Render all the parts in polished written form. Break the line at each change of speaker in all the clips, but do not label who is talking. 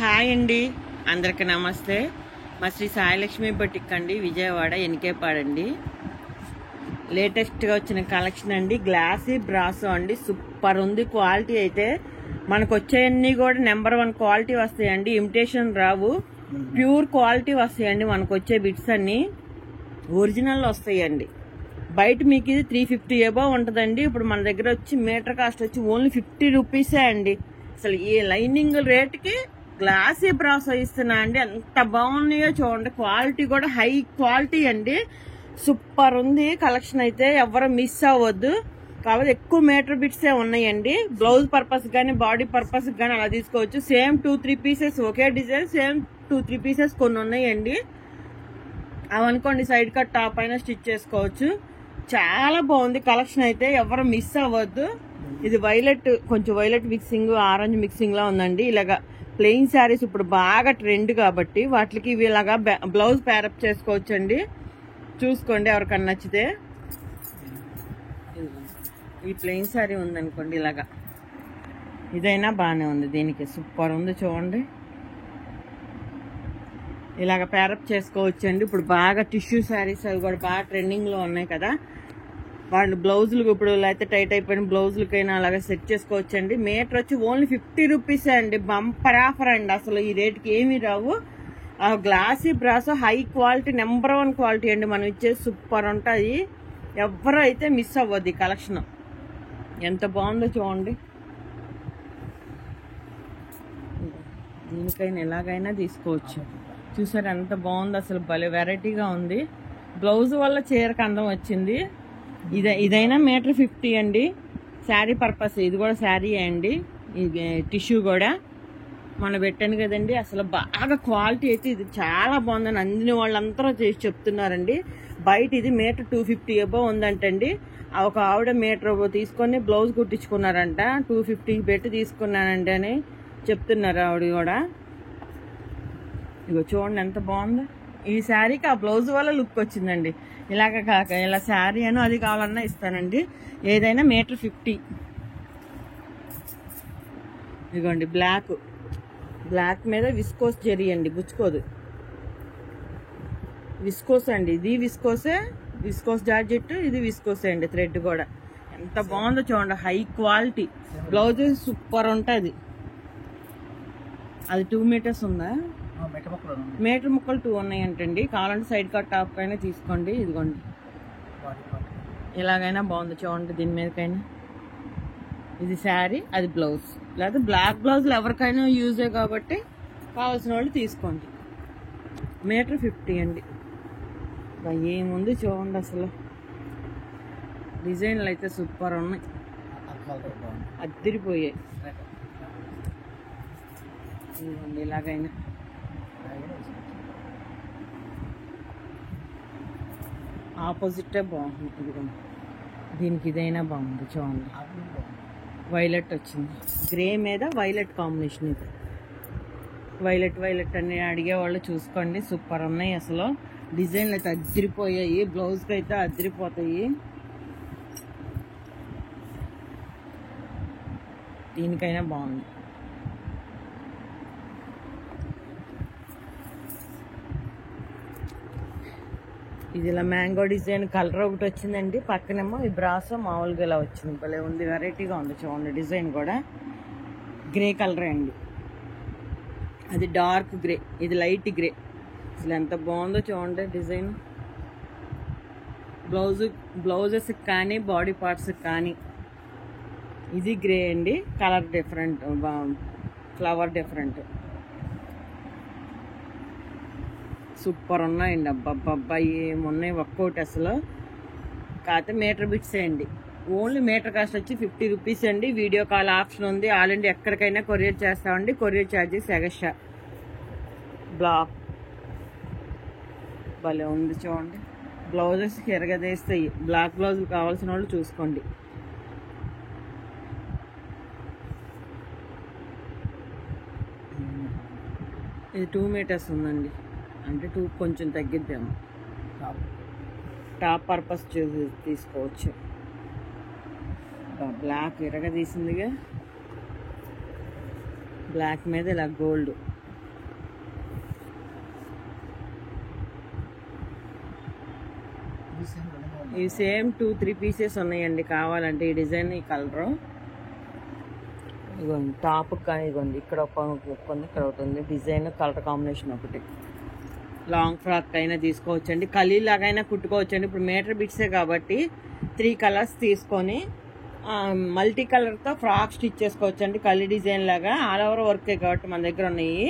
Hi అండి, అందరికి నమస్తే. మా శ్రీ సాయిలక్ష్మి బొటిక్ అండి, విజయవాడ ఎన్కేపాడండి. లేటెస్ట్గా వచ్చిన కలెక్షన్ అండి. గ్లాసీ బ్రాసో అండి, సూపర్ ఉంది. క్వాలిటీ అయితే మనకు వచ్చేవన్నీ కూడా నెంబర్ 1 క్వాలిటీ వస్తాయండి. ఇమిటేషన్ రావు, ప్యూర్ క్వాలిటీ వస్తాయండి. మనకు వచ్చే బిట్స్ అన్నీ ఒరిజినల్ వస్తాయండి. బయట మీకు ఇది 350 అబౌవ్ ఉంటుందండి. ఇప్పుడు మన దగ్గర వచ్చి మీటర్ కాస్ట్ వచ్చి ఓన్లీ 50 రూపీసే అండి. అసలు ఈ లైనింగ్ రేట్కి గ్లాసీ బ్రాసో ఇస్తున్నా అండి. ఎంత బాగున్నాయో చూడండి. క్వాలిటీ కూడా హై క్వాలిటీ అండి. సూపర్ ఉంది కలెక్షన్ అయితే, ఎవరు మిస్ అవ్వద్దు. కాబట్టి ఎక్కువ మీటర్ బిట్సే ఉన్నాయండి. బ్లౌజ్ పర్పస్ కానీ బాడీ పర్పస్ కానీ అలా తీసుకోవచ్చు. సేమ్ 2-3 పీసెస్ ఒకే డిజైన్, సేమ్ 2-3 పీసెస్ కొన్ని ఉన్నాయండి. అవి అనుకోండి సైడ్ కట్ టాప్ అయినా స్టిచ్ చేసుకోవచ్చు. చాలా బాగుంది కలెక్షన్ అయితే, ఎవరు మిస్ అవ్వద్దు. ఇది వైలెట్, కొంచెం వైలెట్ మిక్సింగ్, ఆరెంజ్ మిక్సింగ్ లా ఉందండి. ఇలాగా ప్లెయిన్ శారీస్ ఇప్పుడు బాగా ట్రెండ్ కాబట్టి వాటికి ఇవి ఇలాగా బ్లౌజ్ ప్యారప్ చేసుకోవచ్చు అండి. చూసుకోండి ఎవరికన్నా నచ్చితే. ఈ ప్లెయిన్ శారీ ఉందనుకోండి, ఇలాగా ఇదైనా బాగానే ఉంది. దీనికి సూపర్ ఉంది చూడండి. ఇలాగ ప్యారప్ చేసుకోవచ్చు అండి. ఇప్పుడు బాగా టిష్యూ శారీస్ అవి కూడా బాగా ట్రెండింగ్లో ఉన్నాయి కదా, వాళ్ళు బ్లౌజులకు ఇప్పుడు లేకపోతే టైట్ అయిపోయిన బ్లౌజులకైనా అలాగే సెట్ చేసుకోవచ్చు అండి. మీటర్ వచ్చి ఓన్లీ 50 రూపీసే అండి. బంపర్ ఆఫర్ అండి. అసలు ఈ రేట్కి ఏమీ రావు. Glossy Brasso high quality, number 1 quality అండి. మనం ఇచ్చేది సూపర్ ఉంటుంది. ఎవరు అయితే మిస్ అవ్వద్దు. ఈ కలెక్షన్ ఎంత బాగుందో చూడండి. దీనికైనా ఎలాగైనా తీసుకోవచ్చు. చూసారు ఎంత బాగుంది, అసలు భలే వెరైటీగా ఉంది. బ్లౌజ్ వల్ల చీరకు అందం వచ్చింది. ఇదైనా మీటర్ 50 అండి. శారీ పర్పస్ ఇది కూడా శారీ అండి. ఇది టిష్యూ కూడా మనం పెట్టాను కదండి. అసలు బాగా క్వాలిటీ అయితే ఇది చాలా బాగుందని అందిన వాళ్ళందరూ చేసి చెప్తున్నారండి. బయట ఇది మీటర్ 250 అబౌవ్ ఉందంటండి. ఒక ఆవిడ మీటర్ తీసుకొని బ్లౌజ్ కుట్టించుకున్నారంట. 250 పెట్టి తీసుకున్నానండి అని చెప్తున్నారు ఆవిడ కూడా. ఇగో చూడండి ఎంత బాగుందో. ఈ శారీకి ఆ బ్లౌజ్ వల్ల లుక్ వచ్చిందండి. ఇలాగ కాక ఇలా శారీ అని అది కావాలన్నా ఇస్తానండి. ఏదైనా మీటర్ 50. ఇదిగోండి బ్లాక్ మీద విస్కోస్ జరీ అండి, గుచ్చుకోదు. విస్కోస్ అండి, ఇది విస్కోస్ జార్జెట్, ఇది విస్కోసే అండి. థ్రెడ్ కూడా ఎంత బాగుందో చూడండి. హై క్వాలిటీ బ్లౌజ్ సూపర్ ఉంటుంది. అది 2 మీటర్స్ ఉందా? మీటర్ ముక్కలు 2 ఉన్నాయంటండి. కావాలంటే సైడ్ కట్ టాప్ అయినా తీసుకోండి. ఇదిగోండి ఎలాగైనా బాగుంది చూడండి. దీని మీదకైనా ఇది శారీ, అది బ్లౌజ్. లేకపోతే బ్లాక్ బ్లౌజ్లు ఎవరికైనా యూజే కాబట్టి కావాల్సిన వాళ్ళు తీసుకోండి. మీటర్ 50 అండి. ఏముంది చూడండి. అసలు డిజైన్లు అయితే సూపర్ ఉన్నాయి, అద్దరిపోయాయి. ఇదిగోండి ఇలాగైనా ఆపోజిటే బాగుంది. ఇదిగోండి దీనికి ఇదైనా బాగుంది చూడండి. వైలెట్ వచ్చింది, గ్రే మీద వైలెట్ కాంబినేషన్. ఇది వైలెట్ అని అడిగేవాళ్ళు చూసుకోండి. సూపర్ ఉన్నాయి అసలు. డిజైన్లు అయితే అద్దరిపోయాయి. బ్లౌజ్కి అయితే అద్దరిపోతాయి. దీనికైనా బాగుంది. ఇది ఇలా మ్యాంగో డిజైన్ కలర్ ఒకటి వచ్చిందండి. పక్కనేమో ఈ బ్రాసో మామూలుగా ఇలా వచ్చింది. భలే ఉంది, వెరైటీగా ఉంది చూడండి. డిజైన్ కూడా గ్రే కలర్ అండి. అది డార్క్ గ్రే, ఇది లైట్ గ్రే. అసలు ఎంత బాగుందో చూడండి డిజైన్. బ్లౌజెస్ కానీ బాడీ పార్ట్స్ కానీ ఇది గ్రే అండి. Colour different, flower different. Super ఉన్నాయండి. అబ్బాబ్బా ఏమున్నాయి ఒక్కోటి అసలు. కాకపోతే మీటర్ బిట్సే అండి. ఓన్లీ మీటర్ కాస్ట్ వచ్చి 50 రూపీస్ అండి. వీడియో కాల్ ఆప్షన్ ఉంది. ఆల్ ఇండియా ఎక్కడికైనా కొరియర్ చేస్తామండి. Courier charges extra. బ్లాక్ భలే ఉంది చూడండి. బ్లౌజెస్కి ఎరగదేస్తాయి. బ్లాక్ బ్లౌజులు కావాల్సిన వాళ్ళు చూసుకోండి. ఇది 2 మీటర్స్ ఉందండి. అంటే 2 కొంచెం తగ్గిద్దాము. టాప్ పర్పస్ తీసుకోవచ్చు. బ్లాక్ ఎరగదీసిందిగా, బ్లాక్ మీద ఇలా గోల్డ్ ఇవి సేమ్ 2-3 పీసెస్ ఉన్నాయండి కావాలంటే ఈ డిజైన్ ఈ కలరు. ఇదిగోండి టాప్ కానీ ఇదిగోండి ఇక్కడ ఒక ఉంది, ఇక్కడ ఒకటి ఉంది. డిజైన్ కలర్ కాంబినేషన్ ఒకటి. లాంగ్ ఫ్రాక్ అయినా తీసుకోవచ్చండి, కలీలాగైనా కుట్టుకోవచ్చండి. ఇప్పుడు మీటర్ బిట్సే కాబట్టి 3 కలర్స్ తీసుకొని మల్టీ కలర్తో ఫ్రాక్ స్టిచ్ చేసుకోవచ్చండి. కలీ డిజైన్ లాగా ఆల్ ఓవర్ వర్కే కాబట్టి మన దగ్గర ఉన్నాయి.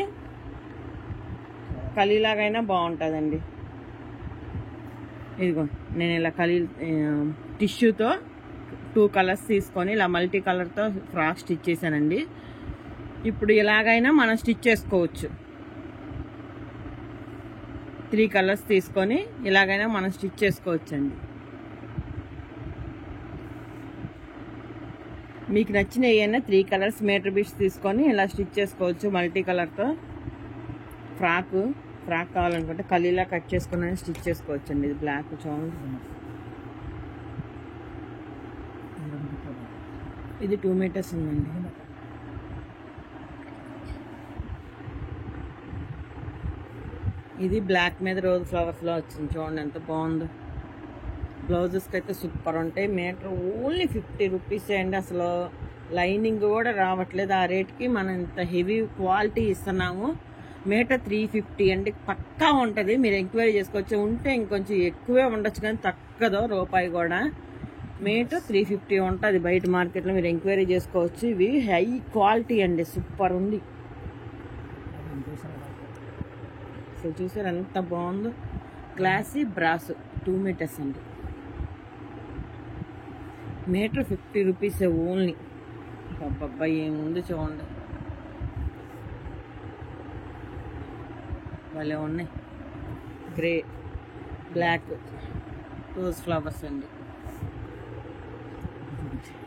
కలీలాగైనా బాగుంటుందండి. ఇదిగో నేను ఇలా టిష్యూతో 2 కలర్స్ తీసుకొని ఇలా మల్టీ కలర్తో ఫ్రాక్ స్టిచ్ చేశానండి. ఇప్పుడు ఇలాగైనా మనం స్టిచ్ చేసుకోవచ్చు. 3 కలర్స్ తీసుకొని ఇలాగైనా మనం స్టిచ్ చేసుకోవచ్చండి. మీకు నచ్చిన ఏమైనా 3 కలర్స్ మీటర్ బిట్స్ తీసుకొని ఇలా స్టిచ్ చేసుకోవచ్చు. మల్టీ కలర్తో ఫ్రాక్ కావాలనుకుంటే కలీలా కట్ చేసుకుని స్టిచ్ చేసుకోవచ్చు అండి. ఇది బ్లాక్ చూడండి, ఇది 2 మీటర్స్ ఉందండి. ఇది బ్లాక్ మీద రోజ్ ఫ్లవర్స్లో వచ్చింది చూడండి ఎంత బాగుందో. బ్లౌజెస్కి అయితే సూపర్ ఉంటాయి. మీటర్ ఓన్లీ 50 రూపీసే అండి. అసలు లైనింగ్ కూడా రావట్లేదు. ఆ రేట్కి మనం ఇంత హెవీ క్వాలిటీ ఇస్తున్నాము. మీటర్ 350 అండి, పక్కా ఉంటుంది. మీరు ఎంక్వైరీ చేసుకోవచ్చు. ఉంటే ఇంకొంచెం ఎక్కువే ఉండొచ్చు కానీ తగ్గదు రూపాయి కూడా. మీటర్ 350 ఉంటుంది బయట మార్కెట్లో, మీరు ఎంక్వైరీ చేసుకోవచ్చు. ఇవి హై క్వాలిటీ అండి, సూపర్ ఉంది. అసలు చూసారు ఎంత బాగుందో. క్లాసీ బ్రాస్ 2 మీటర్స్ అండి. మీటర్ 50 రూపీసే ఓన్లీ. అబ్బబ్బా ఏముంది చూడండి, భలే ఉన్నాయి. గ్రే, బ్లాక్, రోజ్ ఫ్లవర్స్ అండి.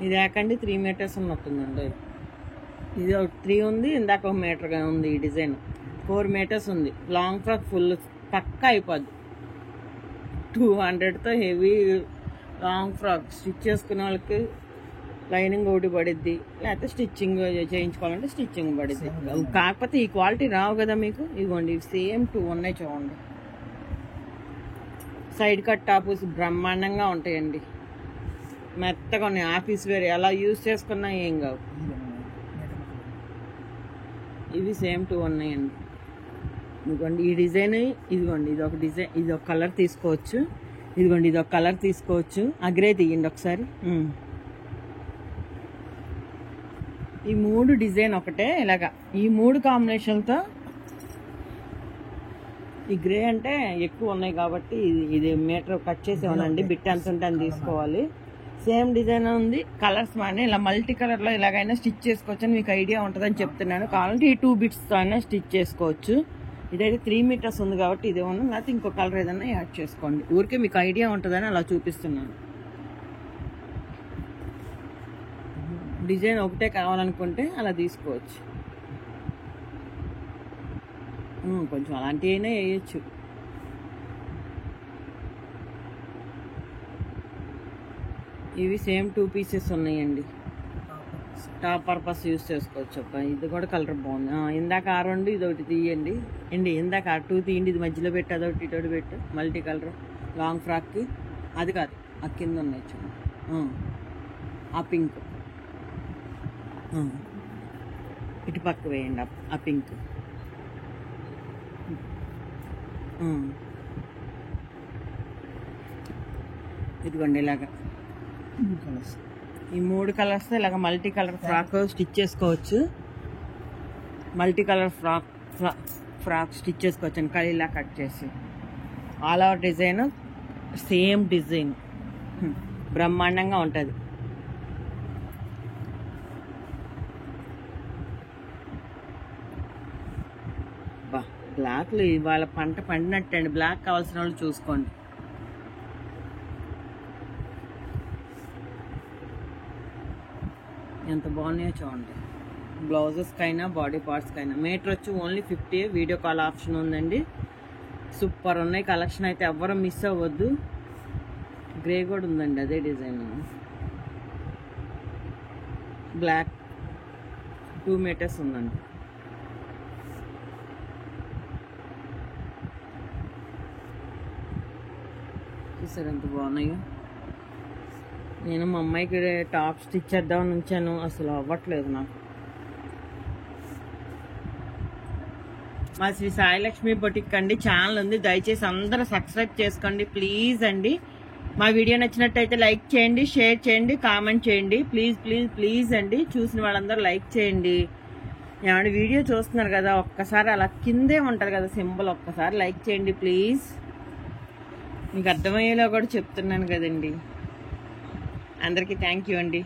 ఇది ఏకండి 3 మీటర్స్ ఉన్నట్టుందండి. ఇది 3 ఉంది, ఇందాక 1 మీటర్గా ఉంది. ఈ డిజైన్ 4 మీటర్స్ ఉంది. లాంగ్ ఫ్రాక్ ఫుల్ పక్కా అయిపోద్ది. 200తో హెవీ లాంగ్ ఫ్రాక్ స్టిచ్ చేసుకునే వాళ్ళకి లైనింగ్ ఒకటి పడిద్ది, లేకపోతే స్టిచ్చింగ్ చేయించుకోవాలంటే స్టిచ్చింగ్ పడిద్ది. కాకపోతే ఈ క్వాలిటీ రావు కదా మీకు. ఇదిగోండి సేమ్ 2 ఉన్నాయి చూడండి. సైడ్ కట్ టాప్స్ బ్రహ్మాండంగా ఉంటాయండి, మెత్తగా ఉన్నాయి. ఆఫీస్ వేర్ ఎలా యూజ్ చేసుకున్నా ఏం కావు. ఇవి సేమ్ 2 ఉన్నాయండి. ఇదిగోండి ఈ డిజైన్, ఇదిగోండి ఇది ఒక డిజైన్, ఇది ఒక కలర్ తీసుకోవచ్చు. ఇదిగోండి ఇది ఒక కలర్ తీసుకోవచ్చు. గ్రే తీయండి ఒకసారి. ఈ 3 డిజైన్ ఒకటే ఇలాగా, ఈ 3 కాంబినేషన్తో. ఈ గ్రే అంటే ఎక్కువ ఉన్నాయి కాబట్టి ఇది మీటర్ కట్ చేసి ఇవ్వనండి. బిట్ ఎంత ఉంటే అని తీసుకోవాలి. సేమ్ డిజైన్ ఉంది, కలర్స్ మానే ఇలా మల్టీ కలర్లో ఇలాగైనా స్టిచ్ చేసుకోవచ్చు అని మీకు ఐడియా ఉంటుందని చెప్తున్నాను. కావాలంటే ఈ 2 బిట్స్తో అయినా స్టిచ్ చేసుకోవచ్చు. ఇదైతే 3 మీటర్స్ ఉంది కాబట్టి ఇదే ఉంది, లేకపోతే ఇంకో కలర్ ఏదైనా యాడ్ చేసుకోండి. ఊరికే మీకు ఐడియా ఉంటుందని అలా చూపిస్తున్నాను. డిజైన్ ఒకటే కావాలనుకుంటే అలా తీసుకోవచ్చు. కొంచెం అలాంటివి అయినా వేయచ్చు. ఇవి సేమ్ 2 పీసెస్ ఉన్నాయండి. టాప్ పర్పస్ యూజ్ చేసుకోవచ్చు. ఇది కూడా కలర్ బాగుంది. ఇందాక ఆ 2 ఇది ఒకటి తీయండి అండి. ఇందాక ఆ 2 తీయండి, ఇది మధ్యలో పెట్టి అదొకటి ఇటోటి పెట్టు. మల్టీ కలర్ లాంగ్ ఫ్రాక్కి అది కాదు, ఆ కింద ఉన్నాయి చూడండి. ఆ పింక్ ఇటు పక్క వేయండి. ఆ పింక్ ఇదిగోండి ఇలాగా ఈ 3 కలర్స్ ఇలాగ మల్టీ కలర్ ఫ్రాక్ స్టిచ్ చేసుకోవచ్చు. మల్టీ కలర్ ఫ్రాక్ స్టిచ్ చేసుకోవచ్చు అండి. కలీలా కట్ చేసి all over design same design బ్రహ్మాండంగా ఉంటుంది. బ్లాక్లు ఇవాళ పంట పండినట్టండి. బ్లాక్ కావాల్సిన వాళ్ళు చూసుకోండి. ఎంత బాగున్నాయో చూడండి. బ్లౌజెస్కైనా బాడీ పార్ట్స్కైనా. మీటర్ వచ్చి ఓన్లీ 50. వీడియో కాల్ ఆప్షన్ ఉందండి. సూపర్ ఉన్నాయి కలెక్షన్ అయితే, ఎవ్వరూ మిస్ అవ్వద్దు. గ్రే కూడా ఉందండి, అదే డిజైన్. బ్లాక్ 2 మీటర్స్ ఉందండి. చూసారు ఎంత బాగున్నాయో. నేను మా అమ్మాయికి టాప్ స్టిచ్ చేద్దామని ఉంచాను, అసలు అవ్వట్లేదు నాకు. మా శ్రీ సాయిలక్ష్మి బొటిక్ అండి ఛానల్ ఉంది, దయచేసి అందరూ సబ్స్క్రైబ్ చేసుకోండి ప్లీజ్ అండి. మా వీడియో నచ్చినట్టయితే లైక్ చేయండి, షేర్ చేయండి, కామెంట్ చేయండి ప్లీజ్ ప్లీజ్ ప్లీజ్ అండి. చూసిన వాళ్ళందరూ లైక్ చేయండి. ఏమంటే వీడియో చూస్తున్నారు కదా, ఒక్కసారి అలా కిందే ఉంటుంది కదా సింబల్, ఒక్కసారి లైక్ చేయండి ప్లీజ్. మీకు అర్థమయ్యేలా కూడా చెప్తున్నాను కదండి. అందరికీ థ్యాంక్ యూ అండి.